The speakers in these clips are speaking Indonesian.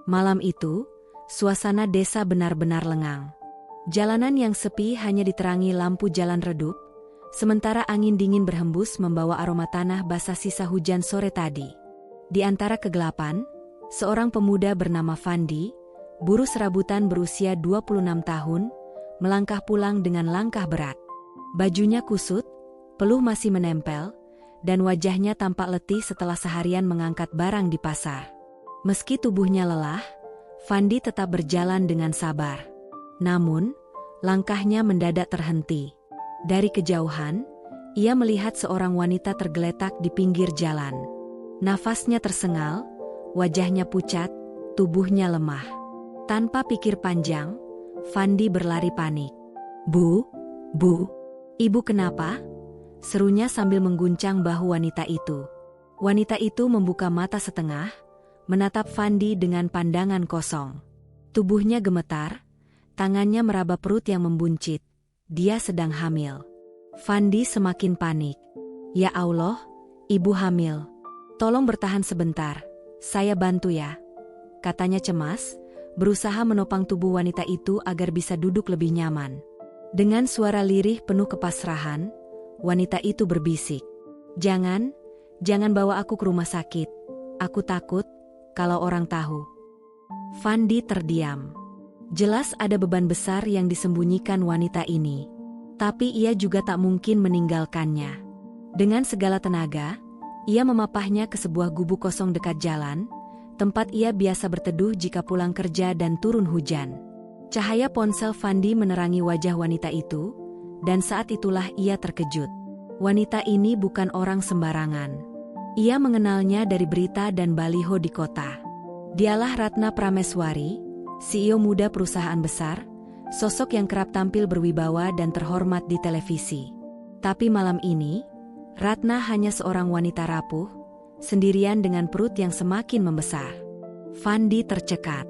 Malam itu, suasana desa benar-benar lengang. Jalanan yang sepi hanya diterangi lampu jalan redup, sementara angin dingin berhembus membawa aroma tanah basah sisa hujan sore tadi. Di antara kegelapan, seorang pemuda bernama Fandi, buruh serabutan berusia 26 tahun, melangkah pulang dengan langkah berat. Bajunya kusut, peluh masih menempel, dan wajahnya tampak letih setelah seharian mengangkat barang di pasar. Meski tubuhnya lelah, Fandi tetap berjalan dengan sabar. Namun, langkahnya mendadak terhenti. Dari kejauhan, ia melihat seorang wanita tergeletak di pinggir jalan. Nafasnya tersengal, wajahnya pucat, tubuhnya lemah. Tanpa pikir panjang, Fandi berlari panik. Bu, ibu kenapa?" serunya sambil mengguncang bahu wanita itu. Wanita itu membuka mata setengah, menatap Fandi dengan pandangan kosong. Tubuhnya gemetar, tangannya meraba perut yang membuncit. Dia sedang hamil. Fandi semakin panik. "Ya Allah, ibu hamil. Tolong bertahan sebentar, saya bantu ya," katanya cemas, berusaha menopang tubuh wanita itu agar bisa duduk lebih nyaman. Dengan suara lirih penuh kepasrahan, wanita itu berbisik, Jangan bawa aku ke rumah sakit. Aku takut kalau orang tahu." Fandi terdiam. Jelas ada beban besar yang disembunyikan wanita ini. Tapi ia juga tak mungkin meninggalkannya. Dengan segala tenaga, ia memapahnya ke sebuah gubuk kosong dekat jalan, tempat ia biasa berteduh jika pulang kerja dan turun hujan. Cahaya ponsel Fandi menerangi wajah wanita itu, dan saat itulah ia terkejut. Wanita ini bukan orang sembarangan. Ia mengenalnya dari berita dan baliho di kota. Dialah Ratna Prameswari, CEO muda perusahaan besar, sosok yang kerap tampil berwibawa dan terhormat di televisi. Tapi malam ini, Ratna hanya seorang wanita rapuh, sendirian dengan perut yang semakin membesar. Fandi tercekat.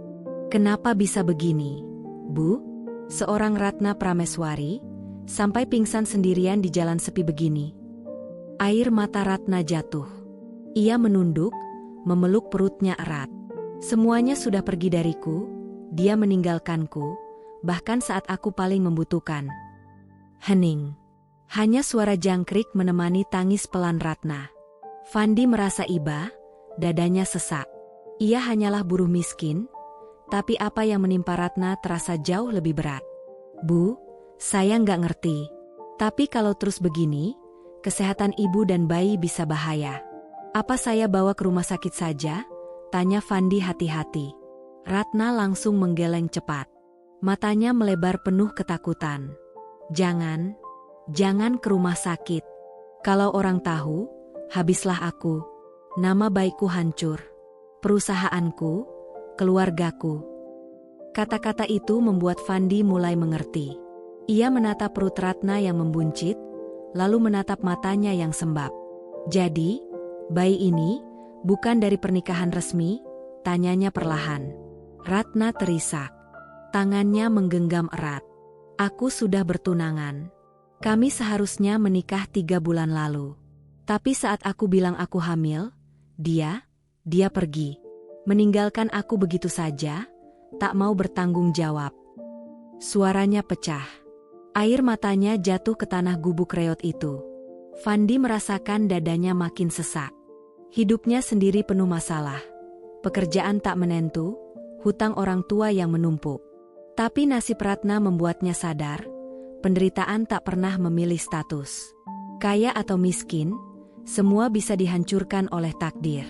"Kenapa bisa begini, Bu?" Seorang Ratna Prameswari, sampai pingsan sendirian di jalan sepi begini. Air mata Ratna jatuh. Ia menunduk, memeluk perutnya erat. "Semuanya sudah pergi dariku, dia meninggalkanku, bahkan saat aku paling membutuhkan." Hening. Hanya suara jangkrik menemani tangis pelan Ratna. Fandi merasa iba, dadanya sesak. Ia hanyalah buruh miskin, tapi apa yang menimpa Ratna terasa jauh lebih berat. "Bu, saya nggak ngerti. Tapi kalau terus begini, kesehatan ibu dan bayi bisa bahaya. Apa saya bawa ke rumah sakit saja?" tanya Fandi hati-hati. Ratna langsung menggeleng cepat. Matanya melebar penuh ketakutan. Jangan ke rumah sakit. Kalau orang tahu, habislah aku. Nama baikku hancur. Perusahaanku, keluargaku." Kata-kata itu membuat Fandi mulai mengerti. Ia menatap perut Ratna yang membuncit, lalu menatap matanya yang sembab. "Jadi, bayi ini bukan dari pernikahan resmi?" tanyanya perlahan. Ratna terisak. Tangannya menggenggam erat. "Aku sudah bertunangan. Kami seharusnya menikah 3 bulan lalu. Tapi saat aku bilang aku hamil, dia pergi. Meninggalkan aku begitu saja, tak mau bertanggung jawab." Suaranya pecah. Air matanya jatuh ke tanah gubuk reot itu. Fandi merasakan dadanya makin sesak. Hidupnya sendiri penuh masalah. Pekerjaan tak menentu, hutang orang tua yang menumpuk. Tapi nasib Ratna membuatnya sadar, penderitaan tak pernah memilih status. Kaya atau miskin, semua bisa dihancurkan oleh takdir.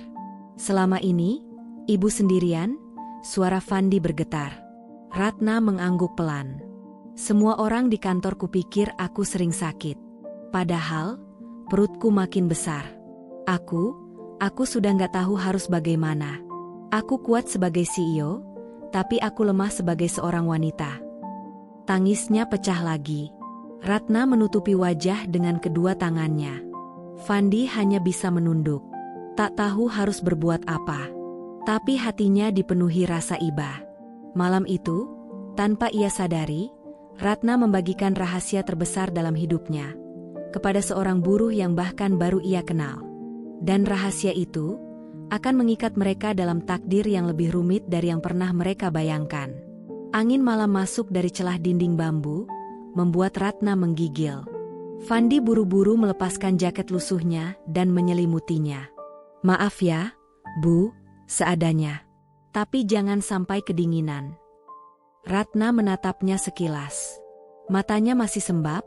"Selama ini, ibu sendirian?" suara Fandi bergetar. Ratna mengangguk pelan. "Semua orang di kantor kupikir aku sering sakit. Padahal, perutku makin besar. Aku sudah nggak tahu harus bagaimana. Aku kuat sebagai CEO, tapi aku lemah sebagai seorang wanita." Tangisnya pecah lagi. Ratna menutupi wajah dengan kedua tangannya. Fandi hanya bisa menunduk. Tak tahu harus berbuat apa. Tapi hatinya dipenuhi rasa iba. Malam itu, tanpa ia sadari, Ratna membagikan rahasia terbesar dalam hidupnya kepada seorang buruh yang bahkan baru ia kenal. Dan rahasia itu akan mengikat mereka dalam takdir yang lebih rumit dari yang pernah mereka bayangkan. Angin malam masuk dari celah dinding bambu, membuat Ratna menggigil. Fandi buru-buru melepaskan jaket lusuhnya dan menyelimutinya. "Maaf ya, Bu, seadanya. Tapi jangan sampai kedinginan." Ratna menatapnya sekilas. Matanya masih sembab,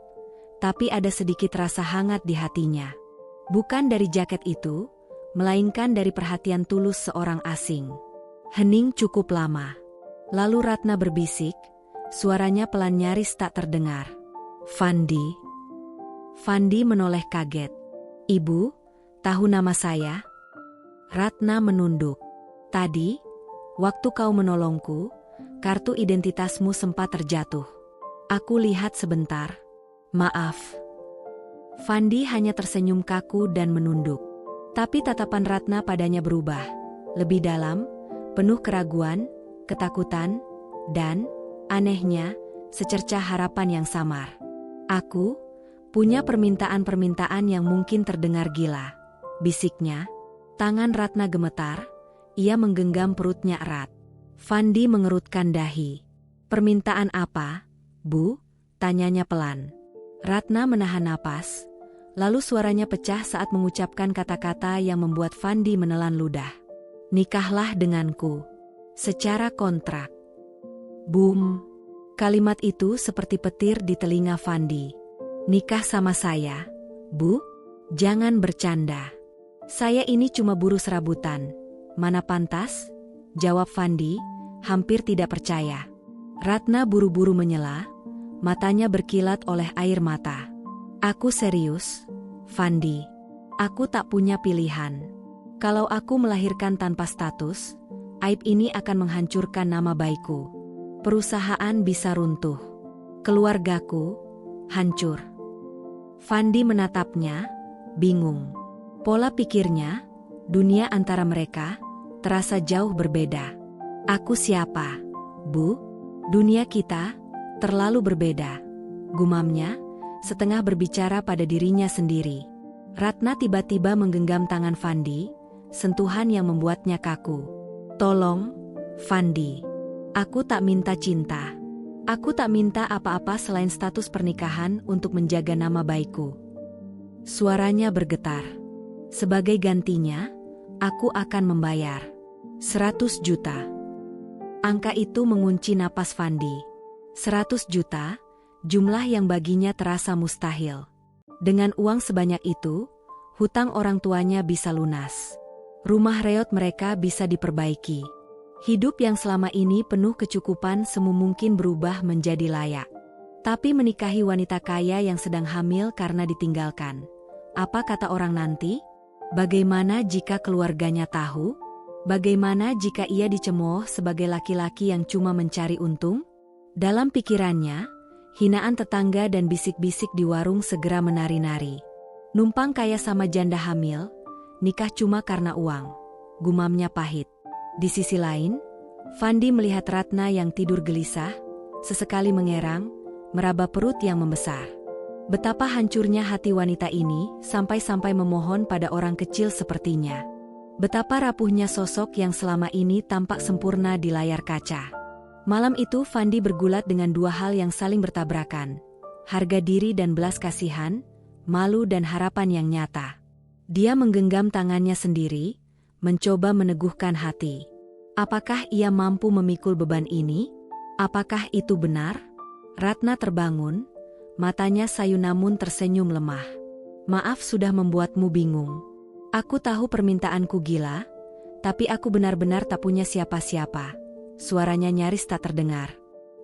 tapi ada sedikit rasa hangat di hatinya. Bukan dari jaket itu, melainkan dari perhatian tulus seorang asing. Hening cukup lama. Lalu Ratna berbisik, suaranya pelan nyaris tak terdengar. "Fandi." Fandi menoleh kaget. "Ibu, tahu nama saya?" Ratna menunduk. "Tadi, waktu kau menolongku, kartu identitasmu sempat terjatuh. Aku lihat sebentar. Maaf." Fandi hanya tersenyum kaku dan menunduk. Tapi tatapan Ratna padanya berubah. Lebih dalam, penuh keraguan, ketakutan, dan, anehnya, secercah harapan yang samar. "Aku punya permintaan-permintaan yang mungkin terdengar gila," bisiknya. Tangan Ratna gemetar, ia menggenggam perutnya erat. Fandi mengerutkan dahi. "Permintaan apa, Bu?" tanyanya pelan. Ratna menahan napas, lalu suaranya pecah saat mengucapkan kata-kata yang membuat Fandi menelan ludah. "Nikahlah denganku. Secara kontrak." Boom! Kalimat itu seperti petir di telinga Fandi. "Nikah sama saya, Bu? Jangan bercanda. Saya ini cuma buruh serabutan. Mana pantas?" jawab Fandi, hampir tidak percaya. Ratna buru-buru menyela, matanya berkilat oleh air mata. "Aku serius, Fandi. Aku tak punya pilihan. Kalau aku melahirkan tanpa status, aib ini akan menghancurkan nama baikku. Perusahaan bisa runtuh. Keluargaku hancur." Fandi menatapnya, bingung. Pola pikirnya, dunia antara mereka, terasa jauh berbeda. "Aku siapa, Bu? Dunia kita terlalu berbeda," gumamnya, setengah berbicara pada dirinya sendiri. Ratna tiba-tiba menggenggam tangan Fandi, sentuhan yang membuatnya kaku. "Tolong, Fandi. Aku tak minta cinta. Aku tak minta apa-apa selain status pernikahan untuk menjaga nama baikku." Suaranya bergetar. "Sebagai gantinya, aku akan membayar 100 juta. Angka itu mengunci napas Fandi. 100 juta, jumlah yang baginya terasa mustahil. Dengan uang sebanyak itu, hutang orang tuanya bisa lunas. Rumah reot mereka bisa diperbaiki. Hidup yang selama ini penuh kecukupan semu mungkin berubah menjadi layak. Tapi menikahi wanita kaya yang sedang hamil karena ditinggalkan. Apa kata orang nanti? Bagaimana jika keluarganya tahu? Bagaimana jika ia dicemooh sebagai laki-laki yang cuma mencari untung? Dalam pikirannya, hinaan tetangga dan bisik-bisik di warung segera menari-nari. Numpang kaya sama janda hamil, nikah cuma karena uang, gumamnya pahit. Di sisi lain, Fandi melihat Ratna yang tidur gelisah, sesekali mengerang, meraba perut yang membesar. Betapa hancurnya hati wanita ini sampai-sampai memohon pada orang kecil sepertinya. Betapa rapuhnya sosok yang selama ini tampak sempurna di layar kaca. Malam itu Fandi bergulat dengan dua hal yang saling bertabrakan. Harga diri dan belas kasihan, malu dan harapan yang nyata. Dia menggenggam tangannya sendiri, mencoba meneguhkan hati. Apakah ia mampu memikul beban ini? Apakah itu benar? Ratna terbangun, matanya sayu namun tersenyum lemah. "Maaf sudah membuatmu bingung. Aku tahu permintaanku gila, tapi aku benar-benar tak punya siapa-siapa." Suaranya nyaris tak terdengar.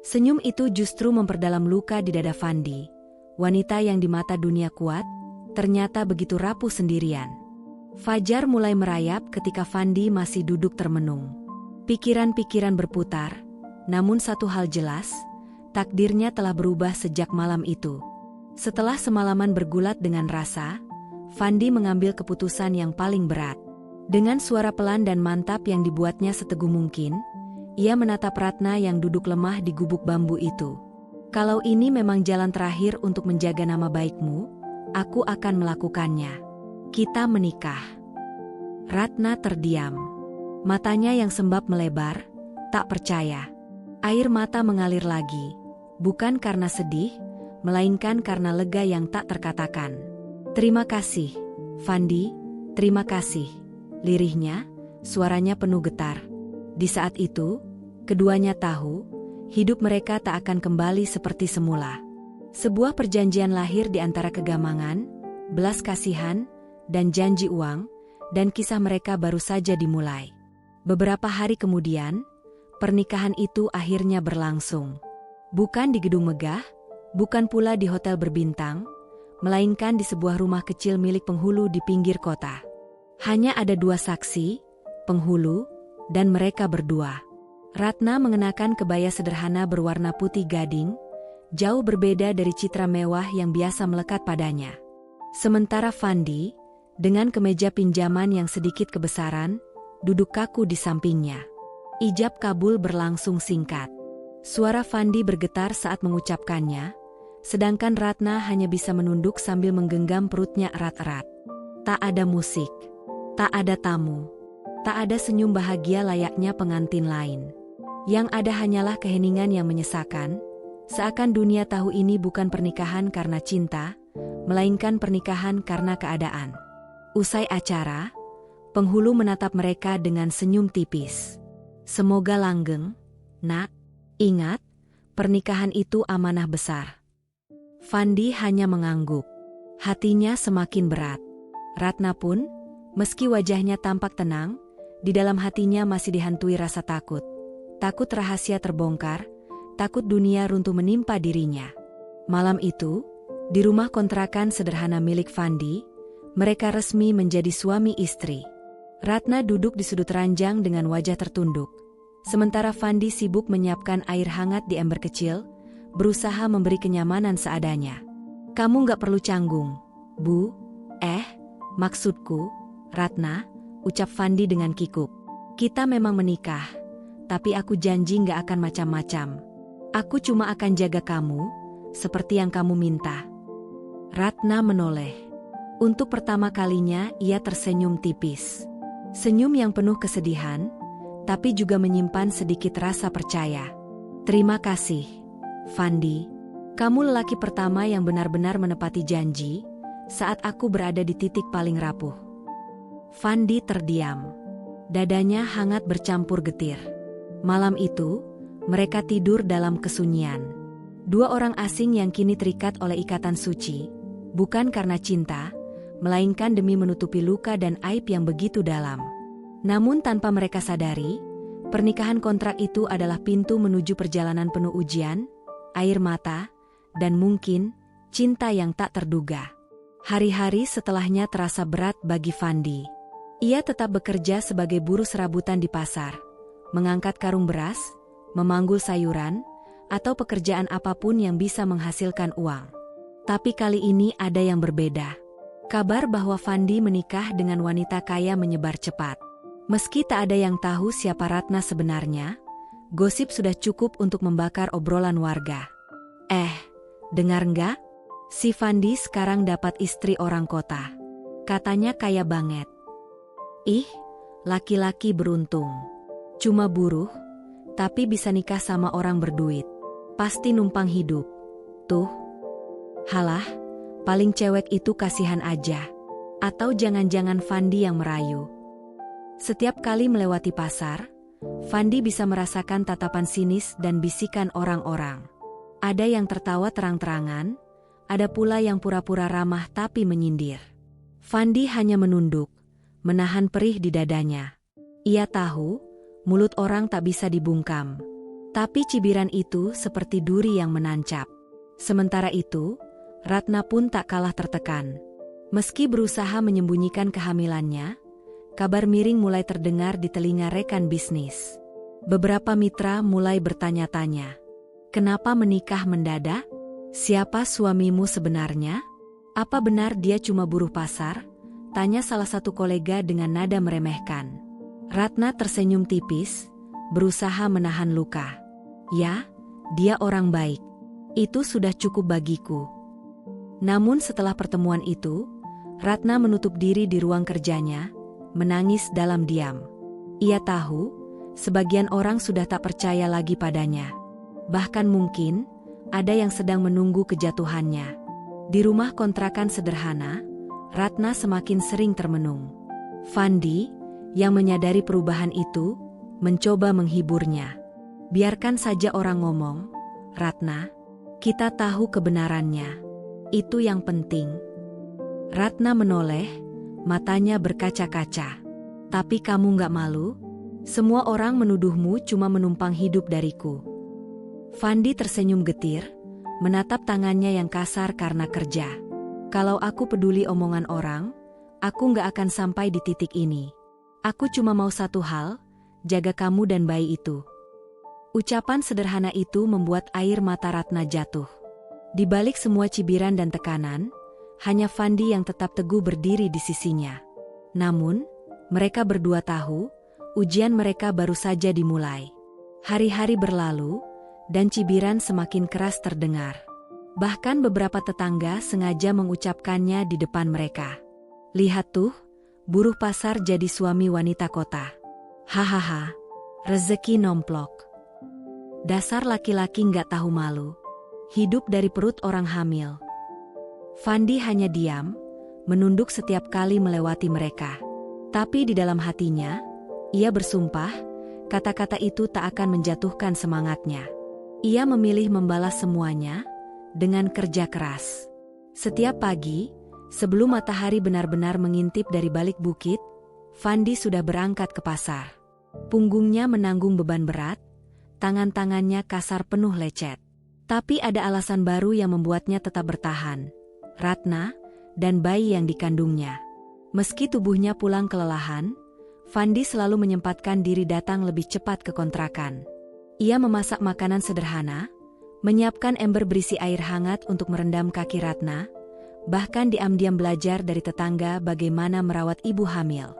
Senyum itu justru memperdalam luka di dada Fandi. Wanita yang di mata dunia kuat, ternyata begitu rapuh sendirian. Fajar mulai merayap ketika Fandi masih duduk termenung. Pikiran-pikiran berputar, namun satu hal jelas, takdirnya telah berubah sejak malam itu. Setelah semalaman bergulat dengan rasa, Fandi mengambil keputusan yang paling berat. Dengan suara pelan dan mantap yang dibuatnya seteguh mungkin, ia menatap Ratna yang duduk lemah di gubuk bambu itu. "Kalau ini memang jalan terakhir untuk menjaga nama baikmu, aku akan melakukannya. Kita menikah." Ratna terdiam. Matanya yang sembab melebar, tak percaya. Air mata mengalir lagi, bukan karena sedih, melainkan karena lega yang tak terkatakan. "Terima kasih, Fandi, terima kasih," lirihnya, suaranya penuh getar. Di saat itu, keduanya tahu, hidup mereka tak akan kembali seperti semula. Sebuah perjanjian lahir di antara kegamangan, belas kasihan, dan janji uang, dan kisah mereka baru saja dimulai. Beberapa hari kemudian, pernikahan itu akhirnya berlangsung. Bukan di gedung megah, bukan pula di hotel berbintang, melainkan di sebuah rumah kecil milik penghulu di pinggir kota. Hanya ada dua saksi, penghulu, dan mereka berdua. Ratna mengenakan kebaya sederhana berwarna putih gading, jauh berbeda dari citra mewah yang biasa melekat padanya. Sementara Fandi, dengan kemeja pinjaman yang sedikit kebesaran, duduk kaku di sampingnya. Ijab kabul berlangsung singkat. Suara Fandi bergetar saat mengucapkannya, sedangkan Ratna hanya bisa menunduk sambil menggenggam perutnya erat-erat. Tak ada musik, tak ada tamu, tak ada senyum bahagia layaknya pengantin lain. Yang ada hanyalah keheningan yang menyesakan, seakan dunia tahu ini bukan pernikahan karena cinta, melainkan pernikahan karena keadaan. Usai acara, penghulu menatap mereka dengan senyum tipis. "Semoga langgeng, nak. Ingat, pernikahan itu amanah besar." Fandi hanya mengangguk. Hatinya semakin berat. Ratna pun, meski wajahnya tampak tenang, di dalam hatinya masih dihantui rasa takut. Takut rahasia terbongkar, takut dunia runtuh menimpa dirinya. Malam itu, di rumah kontrakan sederhana milik Fandi, mereka resmi menjadi suami istri. Ratna duduk di sudut ranjang dengan wajah tertunduk. Sementara Fandi sibuk menyiapkan air hangat di ember kecil, berusaha memberi kenyamanan seadanya. "Kamu nggak perlu canggung, Bu." Maksudku, Ratna," ucap Fandi dengan kikuk. "Kita memang menikah, tapi aku janji nggak akan macam-macam. Aku cuma akan jaga kamu, seperti yang kamu minta." Ratna menoleh. Untuk pertama kalinya ia tersenyum tipis. Senyum yang penuh kesedihan, tapi juga menyimpan sedikit rasa percaya. "Terima kasih, Fandi. Kamu lelaki pertama yang benar-benar menepati janji, saat aku berada di titik paling rapuh." Fandi terdiam. Dadanya hangat bercampur getir. Malam itu, mereka tidur dalam kesunyian. Dua orang asing yang kini terikat oleh ikatan suci, bukan karena cinta, melainkan demi menutupi luka dan aib yang begitu dalam. Namun tanpa mereka sadari, pernikahan kontrak itu adalah pintu menuju perjalanan penuh ujian, air mata, dan mungkin cinta yang tak terduga. Hari-hari setelahnya terasa berat bagi Fandi. Ia tetap bekerja sebagai buruh serabutan di pasar, mengangkat karung beras, memanggul sayuran, atau pekerjaan apapun yang bisa menghasilkan uang. Tapi kali ini ada yang berbeda. Kabar bahwa Fandi menikah dengan wanita kaya menyebar cepat. Meski tak ada yang tahu siapa Ratna sebenarnya, gosip sudah cukup untuk membakar obrolan warga. Dengar nggak? Si Fandi sekarang dapat istri orang kota. Katanya kaya banget. Ih, laki-laki beruntung. Cuma buruh, tapi bisa nikah sama orang berduit. Pasti numpang hidup. Tuh. Halah, paling cewek itu kasihan aja. Atau jangan-jangan Fandi yang merayu. Setiap kali melewati pasar, Fandi bisa merasakan tatapan sinis dan bisikan orang-orang. Ada yang tertawa terang-terangan, ada pula yang pura-pura ramah tapi menyindir. Fandi hanya menunduk, menahan perih di dadanya. Ia tahu, mulut orang tak bisa dibungkam. Tapi cibiran itu seperti duri yang menancap. Sementara itu, Ratna pun tak kalah tertekan. Meski berusaha menyembunyikan kehamilannya, kabar miring mulai terdengar di telinga rekan bisnis. Beberapa mitra mulai bertanya-tanya. Kenapa menikah mendadak? Siapa suamimu sebenarnya? Apa benar dia cuma buruh pasar? Tanya salah satu kolega dengan nada meremehkan. Ratna tersenyum tipis, berusaha menahan luka. Ya, dia orang baik. Itu sudah cukup bagiku. Namun setelah pertemuan itu, Ratna menutup diri di ruang kerjanya, menangis dalam diam. Ia tahu, sebagian orang sudah tak percaya lagi padanya. Bahkan mungkin, ada yang sedang menunggu kejatuhannya. Di rumah kontrakan sederhana, Ratna semakin sering termenung. Fandi, yang menyadari perubahan itu, mencoba menghiburnya. Biarkan saja orang ngomong, Ratna. Kita tahu kebenarannya. Itu yang penting. Ratna menoleh, matanya berkaca-kaca. Tapi kamu gak malu? Semua orang menuduhmu cuma menumpang hidup dariku. Fandi tersenyum getir, menatap tangannya yang kasar karena kerja. Kalau aku peduli omongan orang, aku gak akan sampai di titik ini. Aku cuma mau satu hal, jaga kamu dan bayi itu. Ucapan sederhana itu membuat air mata Ratna jatuh. Di balik semua cibiran dan tekanan, hanya Fandi yang tetap teguh berdiri di sisinya. Namun, mereka berdua tahu, ujian mereka baru saja dimulai. Hari-hari berlalu, dan cibiran semakin keras terdengar. Bahkan beberapa tetangga sengaja mengucapkannya di depan mereka. Lihat tuh, buruh pasar jadi suami wanita kota. Hahaha, rezeki nomplok. Dasar laki-laki nggak tahu malu. Hidup dari perut orang hamil. Fandi hanya diam, menunduk setiap kali melewati mereka. Tapi di dalam hatinya, ia bersumpah, kata-kata itu tak akan menjatuhkan semangatnya. Ia memilih membalas semuanya dengan kerja keras. Setiap pagi, sebelum matahari benar-benar mengintip dari balik bukit, Fandi sudah berangkat ke pasar. Punggungnya menanggung beban berat, tangan-tangannya kasar penuh lecet. Tapi ada alasan baru yang membuatnya tetap bertahan. Ratna, dan bayi yang dikandungnya. Meski tubuhnya pulang kelelahan, Fandi selalu menyempatkan diri datang lebih cepat ke kontrakan. Ia memasak makanan sederhana, menyiapkan ember berisi air hangat untuk merendam kaki Ratna, bahkan diam-diam belajar dari tetangga bagaimana merawat ibu hamil.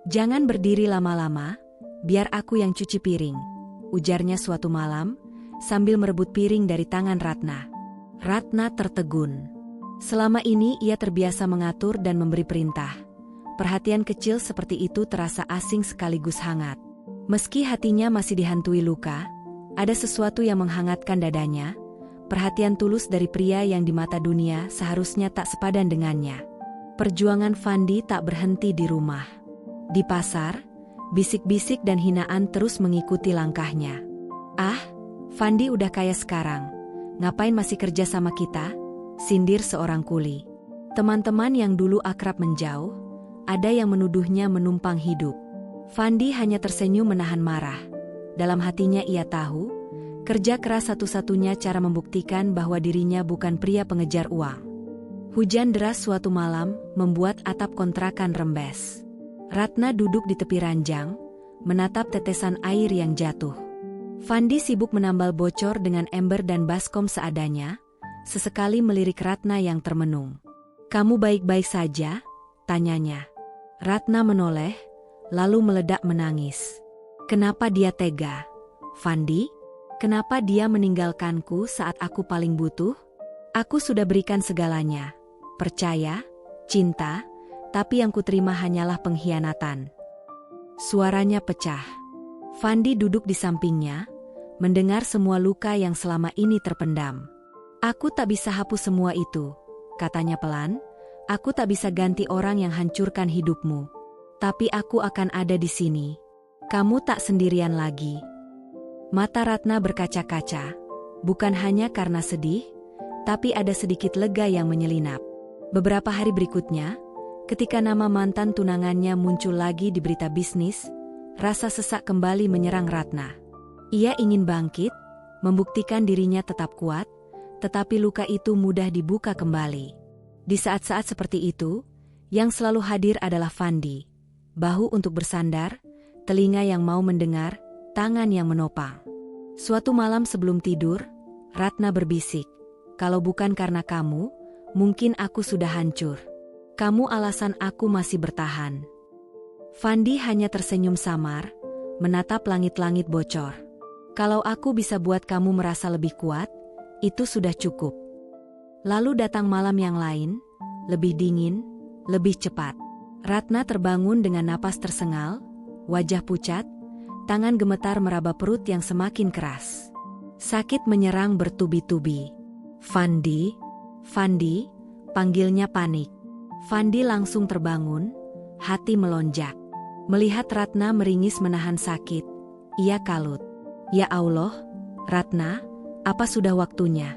Jangan berdiri lama-lama, biar aku yang cuci piring, ujarnya suatu malam, sambil merebut piring dari tangan Ratna. Ratna tertegun. Selama ini ia terbiasa mengatur dan memberi perintah. Perhatian kecil seperti itu terasa asing sekaligus hangat. Meski hatinya masih dihantui luka, ada sesuatu yang menghangatkan dadanya, perhatian tulus dari pria yang di mata dunia seharusnya tak sepadan dengannya. Perjuangan Fandi tak berhenti di rumah. Di pasar, bisik-bisik dan hinaan terus mengikuti langkahnya. Ah, Fandi udah kaya sekarang, ngapain masih kerja sama kita? Sindir seorang kuli. Teman-teman yang dulu akrab menjauh, ada yang menuduhnya menumpang hidup. Fandi hanya tersenyum menahan marah. Dalam hatinya ia tahu, kerja keras satu-satunya cara membuktikan bahwa dirinya bukan pria pengejar uang. Hujan deras suatu malam membuat atap kontrakan rembes. Ratna duduk di tepi ranjang, menatap tetesan air yang jatuh. Fandi sibuk menambal bocor dengan ember dan baskom seadanya, sesekali melirik Ratna yang termenung. "Kamu baik-baik saja?" tanyanya. Ratna menoleh, lalu meledak menangis. Kenapa dia tega? Fandi? Kenapa dia meninggalkanku saat aku paling butuh? Aku sudah berikan segalanya. Percaya, cinta, tapi yang kuterima hanyalah pengkhianatan. Suaranya pecah. Fandi duduk di sampingnya, mendengar semua luka yang selama ini terpendam. Aku tak bisa hapus semua itu, katanya pelan. Aku tak bisa ganti orang yang hancurkan hidupmu. Tapi aku akan ada di sini. Kamu tak sendirian lagi. Mata Ratna berkaca-kaca, bukan hanya karena sedih, tapi ada sedikit lega yang menyelinap. Beberapa hari berikutnya, ketika nama mantan tunangannya muncul lagi di berita bisnis, rasa sesak kembali menyerang Ratna. Ia ingin bangkit, membuktikan dirinya tetap kuat, tetapi luka itu mudah dibuka kembali. Di saat-saat seperti itu, yang selalu hadir adalah Fandi. Bahu untuk bersandar, telinga yang mau mendengar, tangan yang menopang. Suatu malam sebelum tidur, Ratna berbisik, "Kalau bukan karena kamu, mungkin aku sudah hancur. Kamu alasan aku masih bertahan." Fandi hanya tersenyum samar, menatap langit-langit bocor. "Kalau aku bisa buat kamu merasa lebih kuat, itu sudah cukup." Lalu datang malam yang lain, lebih dingin, lebih cepat. Ratna terbangun dengan napas tersengal, wajah pucat, tangan gemetar meraba perut yang semakin keras. Sakit menyerang bertubi-tubi. "Fandi, Fandi," panggilnya panik. Fandi langsung terbangun, hati melonjak. Melihat Ratna meringis menahan sakit, ia kalut. "Ya Allah, Ratna, apa sudah waktunya?"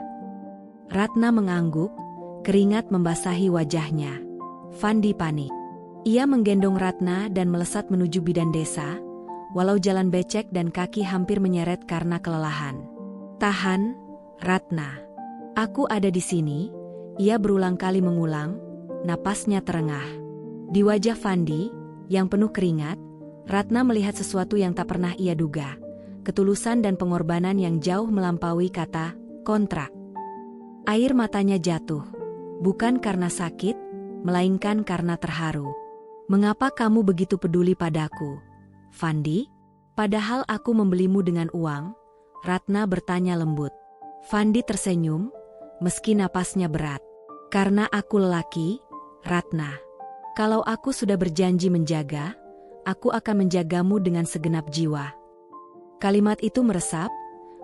Ratna mengangguk, keringat membasahi wajahnya. Fandi panik. Ia menggendong Ratna dan melesat menuju bidan desa, walau jalan becek dan kaki hampir menyeret karena kelelahan. "Tahan, Ratna. Aku ada di sini," ia berulang kali mengulang, napasnya terengah. Di wajah Fandi, yang penuh keringat, Ratna melihat sesuatu yang tak pernah ia duga, ketulusan dan pengorbanan yang jauh melampaui kata kontrak. Air matanya jatuh, bukan karena sakit, melainkan karena terharu. "Mengapa kamu begitu peduli padaku, Fandi? Padahal aku membelimu dengan uang," Ratna bertanya lembut. Fandi tersenyum, meski napasnya berat. "Karena aku lelaki, Ratna. Kalau aku sudah berjanji menjaga, aku akan menjagamu dengan segenap jiwa." Kalimat itu meresap,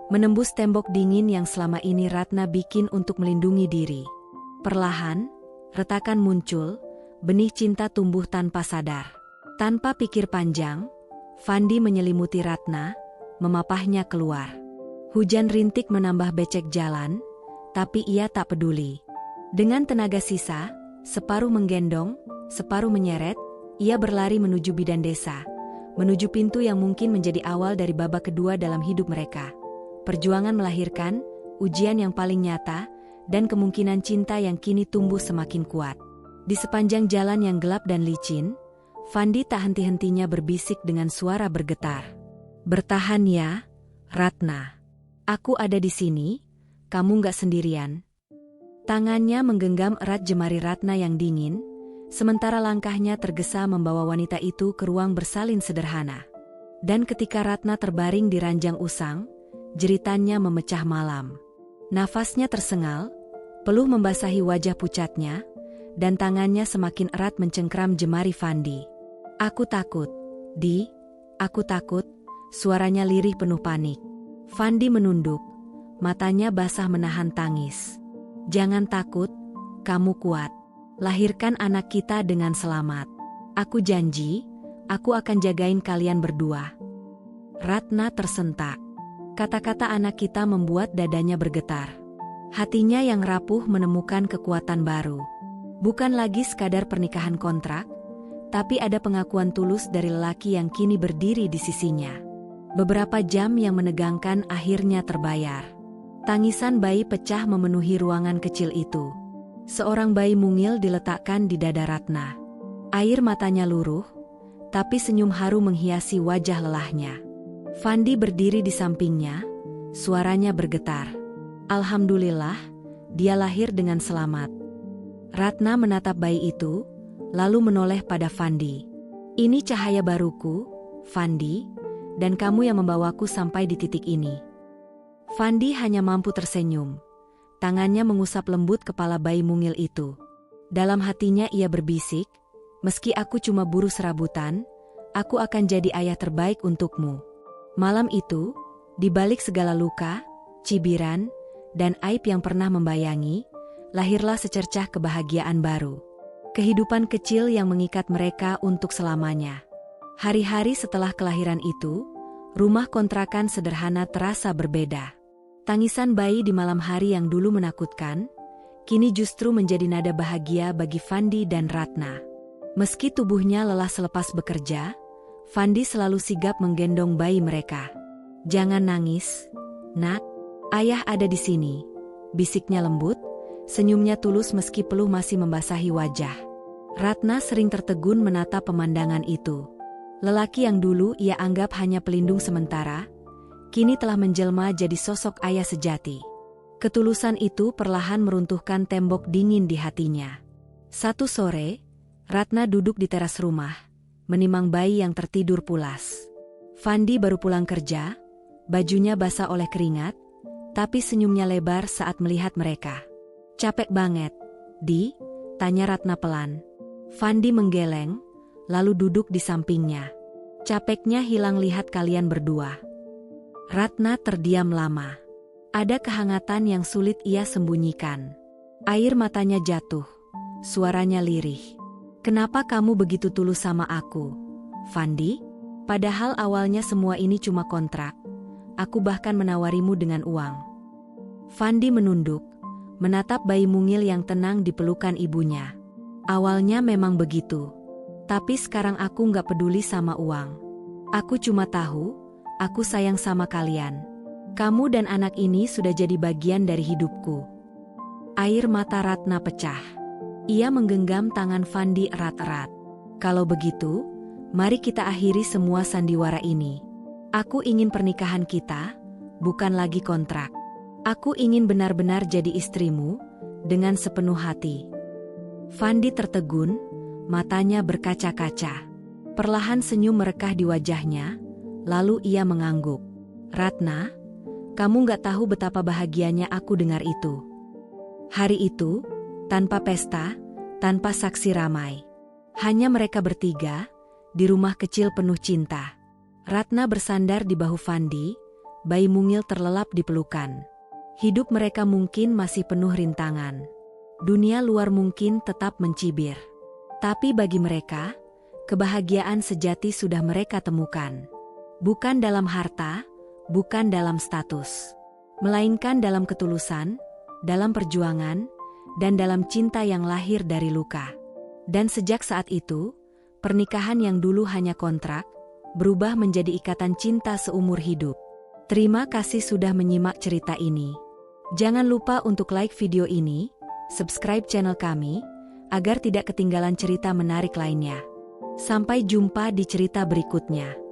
menembus tembok dingin yang selama ini Ratna bikin untuk melindungi diri. Perlahan, retakan muncul, benih cinta tumbuh tanpa sadar. Tanpa pikir panjang, Fandi menyelimuti Ratna, memapahnya keluar. Hujan rintik menambah becek jalan, tapi ia tak peduli. Dengan tenaga sisa, separuh menggendong, separuh menyeret, ia berlari menuju bidan desa, menuju pintu yang mungkin menjadi awal dari babak kedua dalam hidup mereka. Perjuangan melahirkan, ujian yang paling nyata, dan kemungkinan cinta yang kini tumbuh semakin kuat. Di sepanjang jalan yang gelap dan licin, Fandi tak henti-hentinya berbisik dengan suara bergetar. "Bertahan ya, Ratna. Aku ada di sini, kamu gak sendirian." Tangannya menggenggam erat jemari Ratna yang dingin, sementara langkahnya tergesa membawa wanita itu ke ruang bersalin sederhana. Dan ketika Ratna terbaring di ranjang usang, jeritannya memecah malam. Nafasnya tersengal, peluh membasahi wajah pucatnya, dan tangannya semakin erat mencengkram jemari Fandi. "Aku takut, Di, aku takut," suaranya lirih penuh panik. Fandi menunduk, matanya basah menahan tangis. "Jangan takut, kamu kuat. Lahirkan anak kita dengan selamat. Aku janji, aku akan jagain kalian berdua." Ratna tersentak. Kata-kata anak kita membuat dadanya bergetar. Hatinya yang rapuh menemukan kekuatan baru. Bukan lagi sekadar pernikahan kontrak, tapi ada pengakuan tulus dari lelaki yang kini berdiri di sisinya. Beberapa jam yang menegangkan akhirnya terbayar. Tangisan bayi pecah memenuhi ruangan kecil itu. Seorang bayi mungil diletakkan di dada Ratna. Air matanya luruh, tapi senyum haru menghiasi wajah lelahnya. Fandi berdiri di sampingnya, suaranya bergetar. "Alhamdulillah, dia lahir dengan selamat." Ratna menatap bayi itu, lalu menoleh pada Fandi. "Ini cahaya baruku, Fandi, dan kamu yang membawaku sampai di titik ini." Fandi hanya mampu tersenyum. Tangannya mengusap lembut kepala bayi mungil itu. Dalam hatinya ia berbisik, "Meski aku cuma buruh serabutan, aku akan jadi ayah terbaik untukmu." Malam itu, di balik segala luka, cibiran, dan aib yang pernah membayangi, lahirlah secercah kebahagiaan baru. Kehidupan kecil yang mengikat mereka untuk selamanya. Hari-hari setelah kelahiran itu, rumah kontrakan sederhana terasa berbeda. Tangisan bayi di malam hari yang dulu menakutkan, kini justru menjadi nada bahagia bagi Fandi dan Ratna. Meski tubuhnya lelah selepas bekerja, Fandi selalu sigap menggendong bayi mereka. "Jangan nangis, Nak. Ayah ada di sini," bisiknya lembut, senyumnya tulus meski peluh masih membasahi wajah. Ratna sering tertegun menatap pemandangan itu. Lelaki yang dulu ia anggap hanya pelindung sementara, kini telah menjelma jadi sosok ayah sejati. Ketulusan itu perlahan meruntuhkan tembok dingin di hatinya. Satu sore, Ratna duduk di teras rumah, menimang bayi yang tertidur pulas. Fandi baru pulang kerja, bajunya basah oleh keringat, tapi senyumnya lebar saat melihat mereka. "Capek banget, Di?" tanya Ratna pelan. Fandi menggeleng, lalu duduk di sampingnya. Capeknya hilang lihat kalian berdua. Ratna terdiam lama. Ada kehangatan yang sulit ia sembunyikan. Air matanya jatuh. Suaranya lirih. Kenapa kamu begitu tulus sama aku, Fandi? Padahal awalnya semua ini cuma kontrak. Aku bahkan menawarimu dengan uang. Fandi menunduk, menatap bayi mungil yang tenang di pelukan ibunya. Awalnya memang begitu. Tapi sekarang aku nggak peduli sama uang. Aku cuma tahu, aku sayang sama kalian. Kamu dan anak ini sudah jadi bagian dari hidupku. Air mata Ratna pecah. Ia menggenggam tangan Fandi erat-erat. Kalau begitu, mari kita akhiri semua sandiwara ini. Aku ingin pernikahan kita, bukan lagi kontrak. Aku ingin benar-benar jadi istrimu, dengan sepenuh hati. Fandi tertegun, matanya berkaca-kaca. Perlahan senyum merekah di wajahnya, lalu ia mengangguk. Ratna, kamu gak tahu betapa bahagianya aku dengar itu. Hari itu, tanpa pesta, tanpa saksi ramai. Hanya mereka bertiga, di rumah kecil penuh cinta. Ratna bersandar di bahu Fandi, bayi mungil terlelap di pelukan. Hidup mereka mungkin masih penuh rintangan. Dunia luar mungkin tetap mencibir. Tapi bagi mereka, kebahagiaan sejati sudah mereka temukan. Bukan dalam harta, bukan dalam status. Melainkan dalam ketulusan, dalam perjuangan, dan dalam cinta yang lahir dari luka. Dan sejak saat itu, pernikahan yang dulu hanya kontrak, berubah menjadi ikatan cinta seumur hidup. Terima kasih sudah menyimak cerita ini. Jangan lupa untuk like video ini, subscribe channel kami, agar tidak ketinggalan cerita menarik lainnya. Sampai jumpa di cerita berikutnya.